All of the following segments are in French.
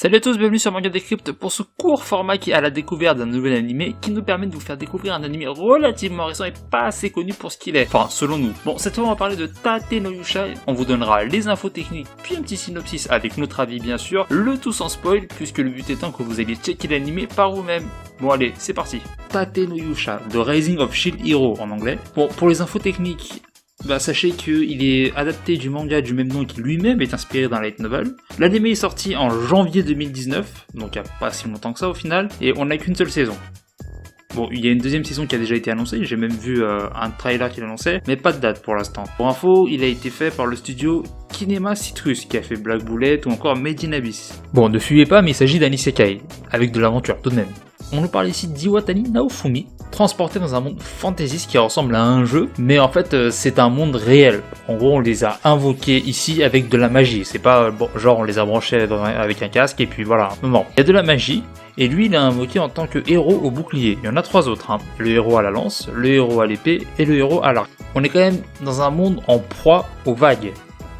Salut à tous, bienvenue sur Manga Decrypt pour ce court format qui est à la découverte d'un nouvel animé qui nous permet de vous faire découvrir un animé relativement récent et pas assez connu pour ce qu'il est, enfin selon nous. Bon, cette fois on va parler de Tate no Yusha, on vous donnera les infos techniques puis un petit synopsis avec notre avis bien sûr, le tout sans spoil puisque le but étant que vous alliez checker l'animé par vous-même. Bon allez, c'est parti. Tate no Yusha, The Rising of Shield Hero en anglais. Bon, pour les infos techniques, sachez qu'il est adapté du manga du même nom qui lui-même est inspiré d'un light novel. L'anime est sorti en janvier 2019, donc il n'y a pas si longtemps que ça au final, et on n'a qu'une seule saison. Bon, il y a une deuxième saison qui a déjà été annoncée, j'ai même vu un trailer qui l'annonçait, mais pas de date pour l'instant. Pour info, il a été fait par le studio Kinema Citrus, qui a fait Black Bullet ou encore Made in Abyss. Bon, ne fuyez pas, mais il s'agit d'un isekai, avec de l'aventure tout de même. On nous parle ici d'Iwatani Naofumi, transporté dans un monde fantaisiste qui ressemble à un jeu, mais en fait c'est un monde réel. En gros on les a invoqués ici avec de la magie, c'est pas bon, genre on les a branchés avec un casque et puis voilà. Non, il y a de la magie, et lui il est invoqué en tant que héros au bouclier. Il y en a trois autres, le héros à la lance, le héros à l'épée et le héros à l'arc. On est quand même dans un monde en proie aux vagues.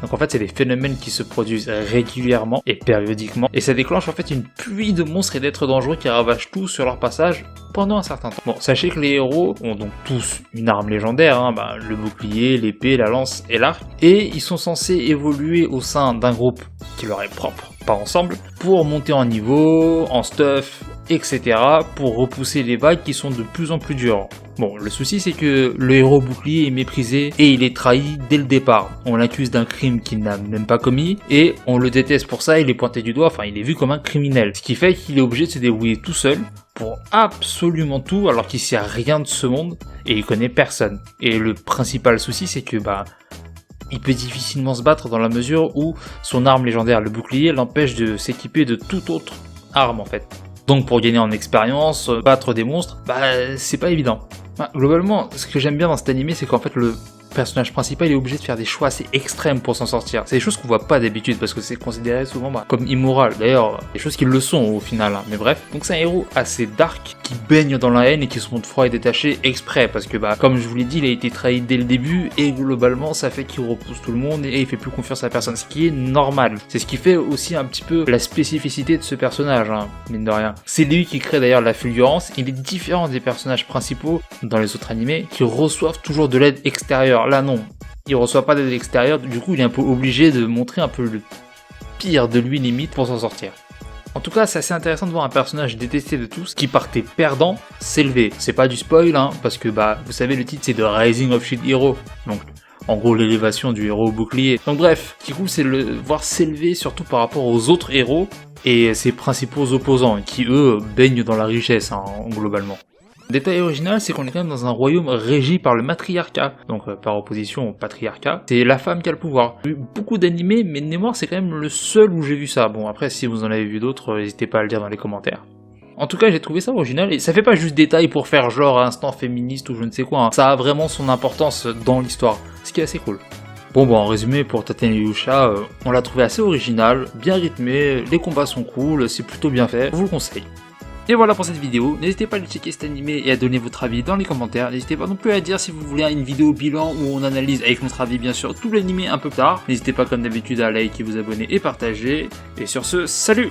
Donc en fait c'est des phénomènes qui se produisent régulièrement et périodiquement et ça déclenche en fait une pluie de monstres et d'êtres dangereux qui ravagent tout sur leur passage pendant un certain temps. Bon, sachez que les héros ont donc tous une arme légendaire, le bouclier, l'épée, la lance et l'arc, et ils sont censés évoluer au sein d'un groupe qui leur est propre, pas ensemble, pour monter en niveau, en stuff, etc. pour repousser les vagues qui sont de plus en plus dures. Bon, le souci c'est que le héros bouclier est méprisé et il est trahi dès le départ. On l'accuse d'un crime qu'il n'a même pas commis et on le déteste pour ça, il est pointé du doigt, enfin il est vu comme un criminel. Ce qui fait qu'il est obligé de se débrouiller tout seul pour absolument tout alors qu'il sait rien de ce monde et il connaît personne. Et le principal souci c'est que il peut difficilement se battre dans la mesure où son arme légendaire, le bouclier, l'empêche de s'équiper de toute autre arme en fait. Donc pour gagner en expérience, battre des monstres, c'est pas évident. Globalement, ce que j'aime bien dans cet animé, c'est qu'en fait le personnage principal est obligé de faire des choix assez extrêmes pour s'en sortir. C'est des choses qu'on voit pas d'habitude parce que c'est considéré souvent comme immoral. D'ailleurs, des choses qui le sont au final, mais bref. Donc c'est un héros assez dark qui baigne dans la haine et qui se montre froid et détaché exprès parce que comme je vous l'ai dit, il a été trahi dès le début et globalement ça fait qu'il repousse tout le monde et il fait plus confiance à personne, ce qui est normal. C'est ce qui fait aussi un petit peu la spécificité de ce personnage, mine de rien. C'est lui qui crée d'ailleurs la fulgurance. Il est différent des personnages principaux dans les autres animés qui reçoivent toujours de l'aide extérieure. Là non, il reçoit pas d'aide extérieure, du coup il est un peu obligé de montrer un peu le pire de lui limite pour s'en sortir. En tout cas c'est assez intéressant de voir un personnage détesté de tous qui partait perdant s'élever. C'est pas du spoil parce que vous savez le titre c'est The Rising of Shield Hero, donc en gros l'élévation du héros au bouclier. Donc bref, ce qui est cool c'est de le voir s'élever surtout par rapport aux autres héros et ses principaux opposants qui eux baignent dans la richesse globalement. Détail original, c'est qu'on est quand même dans un royaume régi par le matriarcat, donc par opposition au patriarcat. C'est la femme qui a le pouvoir. J'ai vu beaucoup d'animés, mais de mémoire c'est quand même le seul où j'ai vu ça. Bon après si vous en avez vu d'autres, n'hésitez pas à le dire dans les commentaires. En tout cas j'ai trouvé ça original, et ça fait pas juste détail pour faire genre instant féministe ou je ne sais quoi, ça a vraiment son importance dans l'histoire, ce qui est assez cool. Bon en résumé pour Tate no Yusha, on l'a trouvé assez original, bien rythmé, les combats sont cool, c'est plutôt bien fait, je vous le conseille. Et voilà pour cette vidéo, n'hésitez pas à aller checker cet animé et à donner votre avis dans les commentaires, n'hésitez pas non plus à dire si vous voulez une vidéo bilan où on analyse avec notre avis bien sûr tout l'animé un peu plus tard, n'hésitez pas comme d'habitude à liker, vous abonner et partager, et sur ce, salut!